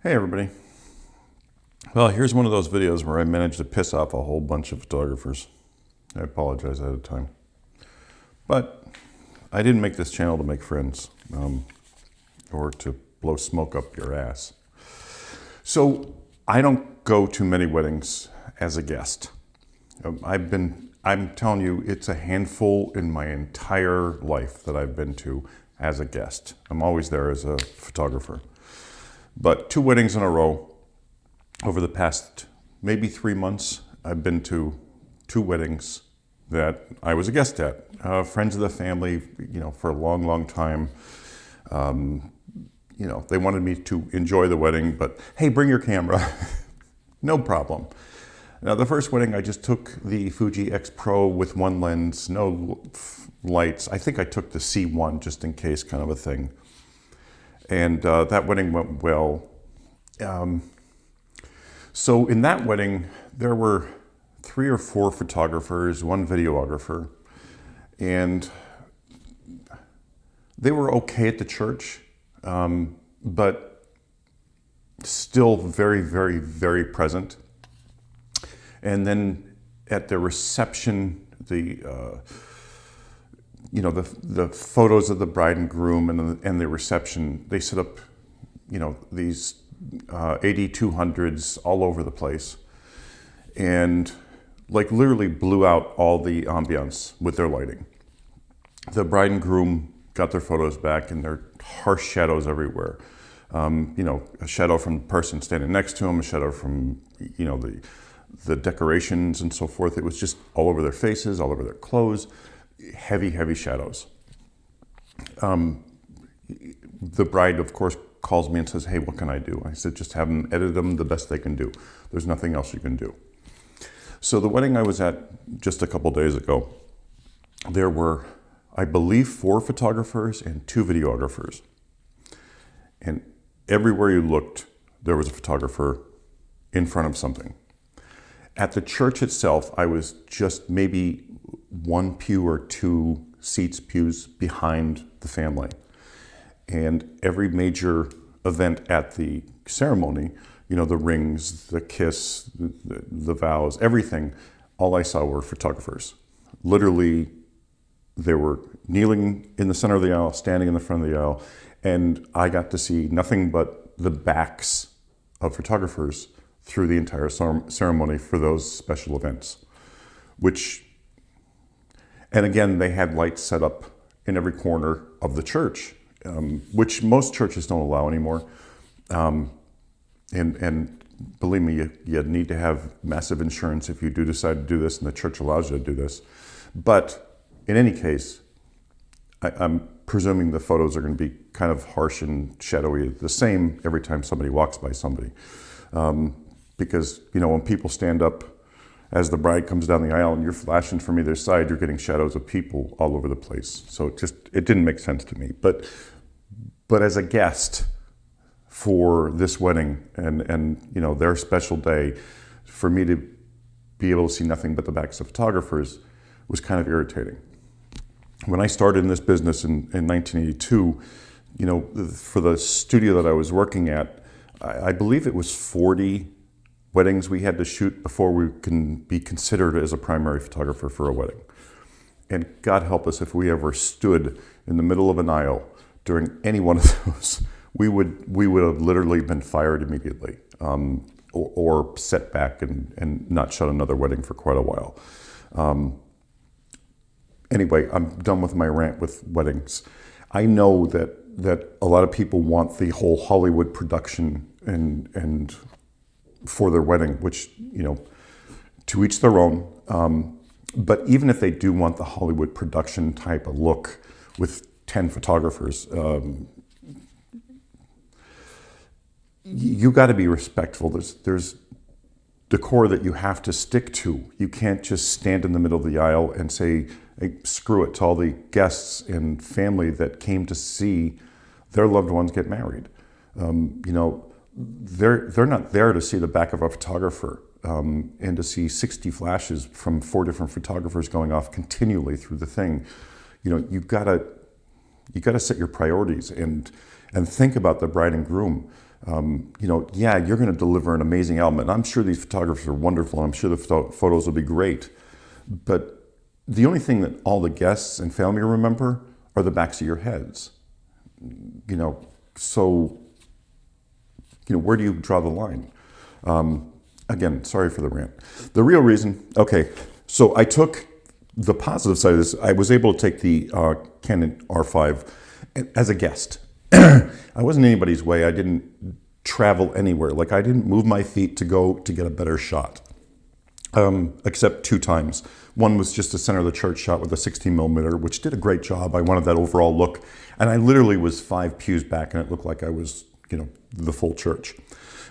Hey everybody. Well, here's one of those videos where I managed to piss off a whole bunch of photographers. I apologize ahead of time. But I didn't make this channel to make friends or to blow smoke up your ass. So I don't go to many weddings as a guest. I'm telling you, it's a handful in my entire life that I've been to as a guest. I'm always there as a photographer. But 2 weddings in a row over the past maybe 3 months, I've been to 2 weddings that I was a guest at. Friends of the family, for a long, long time. They wanted me to enjoy the wedding, but hey, bring your camera. No problem. Now, the first wedding, I just took the Fuji X Pro with 1 lens, no lights. I think I took the C1 just in case, kind of a thing. And that wedding went well. So in that wedding, there were 3 or 4 photographers, 1 videographer, and they were okay at the church, but still very, very, very present. And then at the reception, the photos of the bride and groom and the reception, they set up, these 8200s all over the place, and like literally blew out all the ambiance with their lighting. The bride and groom got their photos back, and there are harsh shadows everywhere. A shadow from the person standing next to them, a shadow from the decorations and so forth. It was just all over their faces, all over their clothes. Heavy, heavy shadows. The bride, of course, calls me and says, hey, what can I do? I said, just have them edit them the best they can do. There's nothing else you can do. So the wedding I was at just a couple days ago, there were, I believe, 4 photographers and 2 videographers. And everywhere you looked, there was a photographer in front of something. At the church itself, I was just maybe 1 pew or 2 pews behind the family. And every major event at the ceremony, the rings, the kiss, the vows, everything, all I saw were photographers. Literally, they were kneeling in the center of the aisle, standing in the front of the aisle, and I got to see nothing but the backs of photographers through the entire ceremony for those special events. And again, they had lights set up in every corner of the church, which most churches don't allow anymore. And believe me, you need to have massive insurance if you do decide to do this, and the church allows you to do this. But in any case, I'm presuming the photos are going to be kind of harsh and shadowy, the same every time somebody walks by somebody. Because, when people stand up as the bride comes down the aisle and you're flashing from either side, you're getting shadows of people all over the place. So it didn't make sense to me. But as a guest for this wedding and their special day, for me to be able to see nothing but the backs of photographers was kind of irritating. When I started in this business in 1982, for the studio that I was working at, I believe it was 40 weddings we had to shoot before we can be considered as a primary photographer for a wedding. And God help us if we ever stood in the middle of an aisle during any one of those. We would have literally been fired immediately, or set back and not shot another wedding for quite a while. Anyway, I'm done with my rant with weddings. I know that a lot of people want the whole Hollywood production and for their wedding, which, to each their own. But even if they do want the Hollywood production type of look with 10 photographers, you got to be respectful. There's decor that you have to stick to. You can't just stand in the middle of the aisle and say, hey, screw it to all the guests and family that came to see their loved ones get married. They're not there to see the back of a photographer and to see 60 flashes from 4 different photographers going off continually through the thing. You gotta set your priorities and think about the bride and groom. Yeah, you're going to deliver an amazing album. And I'm sure these photographers are wonderful. And I'm sure the photos will be great. But the only thing that all the guests and family remember are the backs of your heads. So, where do you draw the line? Again, sorry for the rant. The real reason, okay, so I took the positive side of this. I was able to take the Canon R5 as a guest. I wasn't anybody's way. I didn't travel anywhere. Like, I didn't move my feet to go to get a better shot, except 2 times. One was just a center of the church shot with a 16 millimeter, which did a great job. I wanted that overall look. And I literally was 5 pews back, and it looked like I was, the full church.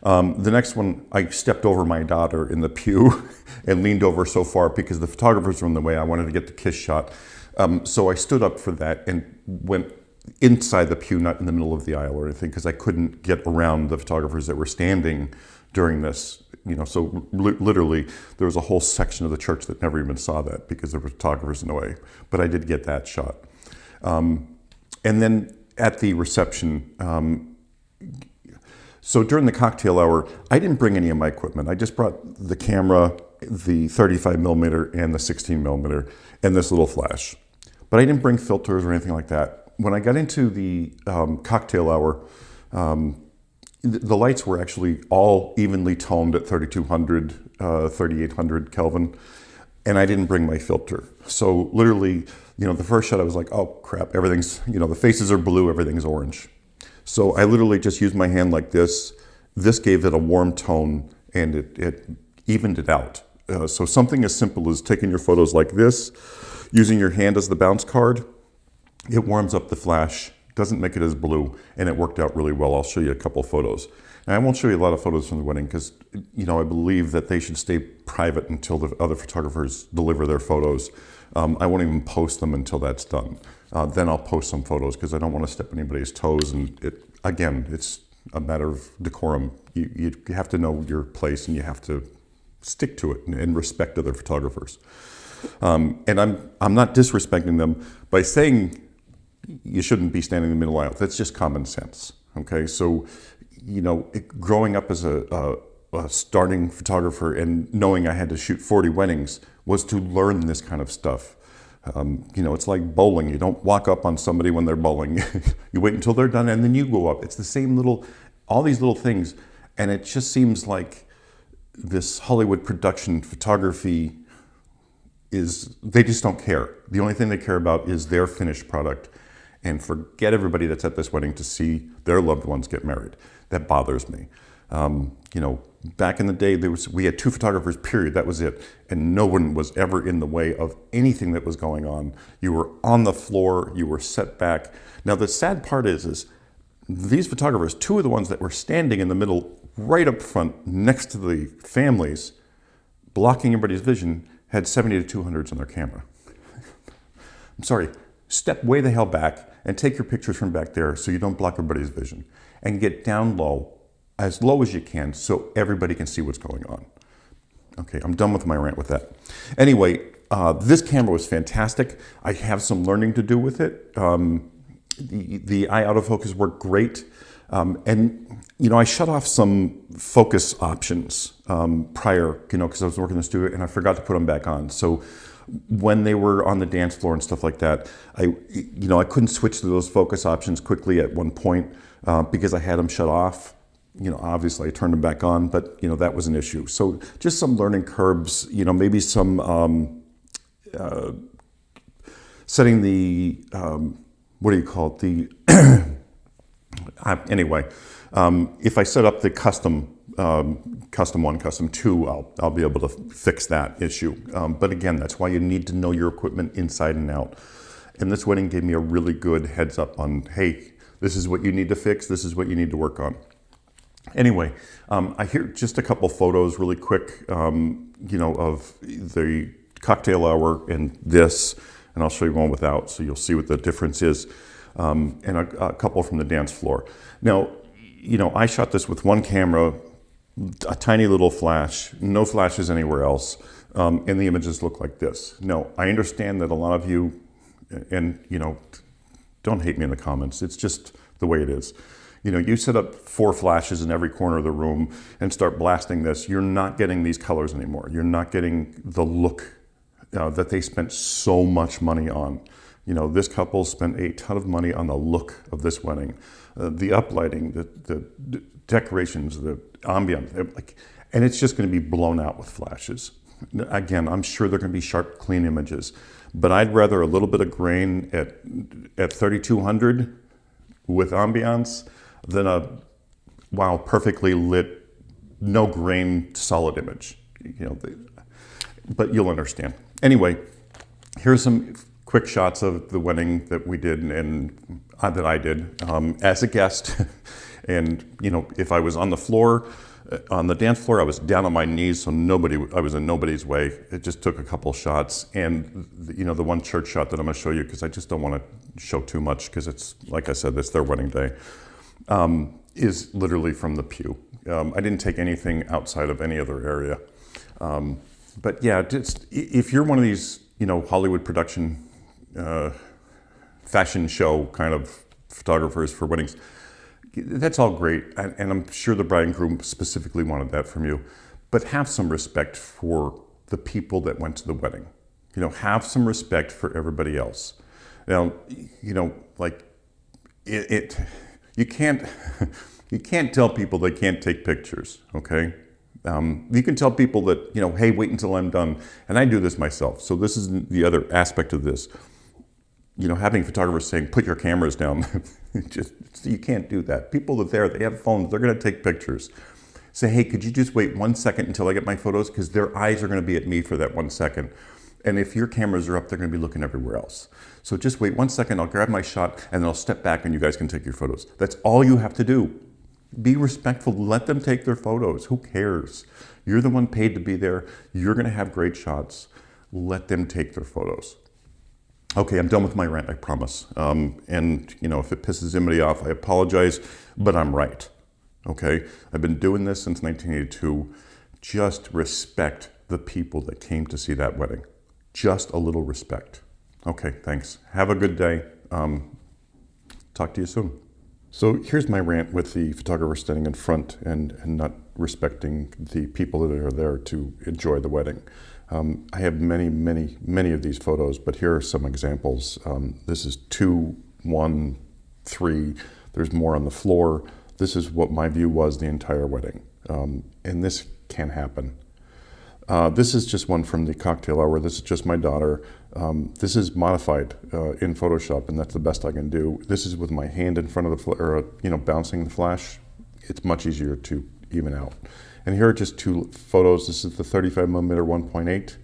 The next one, I stepped over my daughter in the pew and leaned over so far because the photographers were in the way. I wanted to get the kiss shot. So I stood up for that and went inside the pew, not in the middle of the aisle or anything, because I couldn't get around the photographers that were standing during this. So literally there was a whole section of the church that never even saw that because there were photographers in the way. But I did get that shot. And then at the reception, so during the cocktail hour, I didn't bring any of my equipment. I just brought the camera, the 35 millimeter and the 16 millimeter and this little flash. But I didn't bring filters or anything like that. When I got into the cocktail hour, the lights were actually all evenly toned at 3200, 3800 Kelvin, and I didn't bring my filter. So literally, the first shot I was like, oh crap, everything's, the faces are blue, everything's orange. So I literally just used my hand like this. This gave it a warm tone, and it evened it out. So something as simple as taking your photos like this, using your hand as the bounce card, it warms up the flash, doesn't make it as blue, and it worked out really well. I'll show you a couple photos. And I won't show you a lot of photos from the wedding because, I believe that they should stay private until the other photographers deliver their photos. I won't even post them until that's done. Then I'll post some photos because I don't want to step anybody's toes. And it's a matter of decorum. You have to know your place and you have to stick to it and respect other photographers. And I'm not disrespecting them by saying you shouldn't be standing in the middle aisle. That's just common sense. Okay, so growing up as a starting photographer and knowing I had to shoot 40 weddings was to learn this kind of stuff. It's like bowling. You don't walk up on somebody when they're bowling. You wait until they're done and then you go up. It's the same all these little things. And it just seems like this Hollywood production photography they just don't care. The only thing they care about is their finished product and forget everybody that's at this wedding to see their loved ones get married. That bothers me. Back in the day, we had 2 photographers, period. That was it. And no one was ever in the way of anything that was going on. You were on the floor, you were set back. Now, the sad part is these photographers, 2 of the ones that were standing in the middle, right up front, next to the families, blocking everybody's vision, had 70 to 200s on their camera. I'm sorry, step way the hell back and take your pictures from back there so you don't block everybody's vision. And get down low as you can so everybody can see what's going on. Okay, I'm done with my rant with that. Anyway, this camera was fantastic. I have some learning to do with it. The eye autofocus worked great. And I shut off some focus options prior, because I was working in the studio and I forgot to put them back on. So when they were on the dance floor and stuff like that, I couldn't switch to those focus options quickly at one point because I had them shut off. Obviously I turned them back on, but that was an issue. So just some learning curves, maybe some setting the what do you call it? Anyway, if I set up the custom 1, custom 2, I'll be able to fix that issue. But again, that's why you need to know your equipment inside and out. And this wedding gave me a really good heads up on, hey, this is what you need to fix, this is what you need to work on. Anyway, I hear just a couple photos really quick, of the cocktail hour and this, and I'll show you one without, so you'll see what the difference is. And a couple from the dance floor. Now, I shot this with one camera, a tiny little flash, no flashes anywhere else, and the images look like this. Now, I understand that a lot of you, and don't hate me in the comments, it's just the way it is. You set up 4 flashes in every corner of the room and start blasting this, you're not getting these colors anymore. You're not getting the look that they spent so much money on. This couple spent a ton of money on the look of this wedding, the uplighting, the decorations, the ambiance, and it's just going to be blown out with flashes. Again, I'm sure they're going to be sharp, clean images, but I'd rather a little bit of grain at 3200 with ambiance than a perfectly lit, no grain, solid image. But you'll understand. Anyway, here's some quick shots of the wedding that we did and that I did as a guest. And if I was on the floor, on the dance floor, I was down on my knees, so I was in nobody's way. It just took a couple shots. And the one church shot that I'm going to show you, because I just don't want to show too much, because it's, like I said, it's their wedding day, is literally from the pew. I didn't take anything outside of any other area. But yeah, just if you're one of these, Hollywood production, fashion show kind of photographers for weddings, that's all great. And I'm sure the bride and groom specifically wanted that from you. But have some respect for the people that went to the wedding. Have some respect for everybody else. Now, you can't tell people they can't take pictures, okay? You can tell people that, hey, wait until I'm done. And I do this myself. So this is the other aspect of this. Having photographers saying, put your cameras down. You can't do that. People that they have phones, they're going to take pictures. Say, hey, could you just wait 1 second until I get my photos? Because their eyes are going to be at me for that 1 second. And if your cameras are up, they're going to be looking everywhere else. So just wait 1 second, I'll grab my shot, and then I'll step back and you guys can take your photos. That's all you have to do. Be respectful, let them take their photos. Who cares? You're the one paid to be there. You're going to have great shots. Let them take their photos. Okay, I'm done with my rant, I promise. And if it pisses anybody off, I apologize, but I'm right. Okay? I've been doing this since 1982. Just respect the people that came to see that wedding. Just a little respect. Okay, thanks. Have a good day. Talk to you soon. So here's my rant with the photographer standing in front and not respecting the people that are there to enjoy the wedding. I have many of these photos, but here are some examples. This is 2, 1, 3. There's more on the floor. This is what my view was the entire wedding. And this can happen. This is just one from the cocktail hour. This is just my daughter. This is modified in Photoshop, and that's the best I can do. This is with my hand in front of the bouncing the flash. It's much easier to even out. And here are just 2 photos. This is the 35mm 1.8,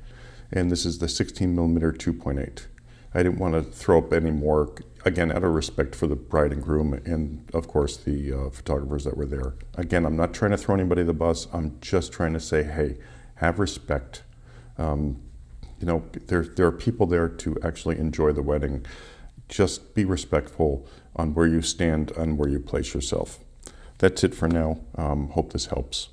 and this is the 16mm 2.8. I didn't want to throw up any more, again, out of respect for the bride and groom and, of course, the photographers that were there. Again, I'm not trying to throw anybody the bus. I'm just trying to say, hey, have respect. There are people there to actually enjoy the wedding. Just be respectful on where you stand and where you place yourself. That's it for now. Hope this helps.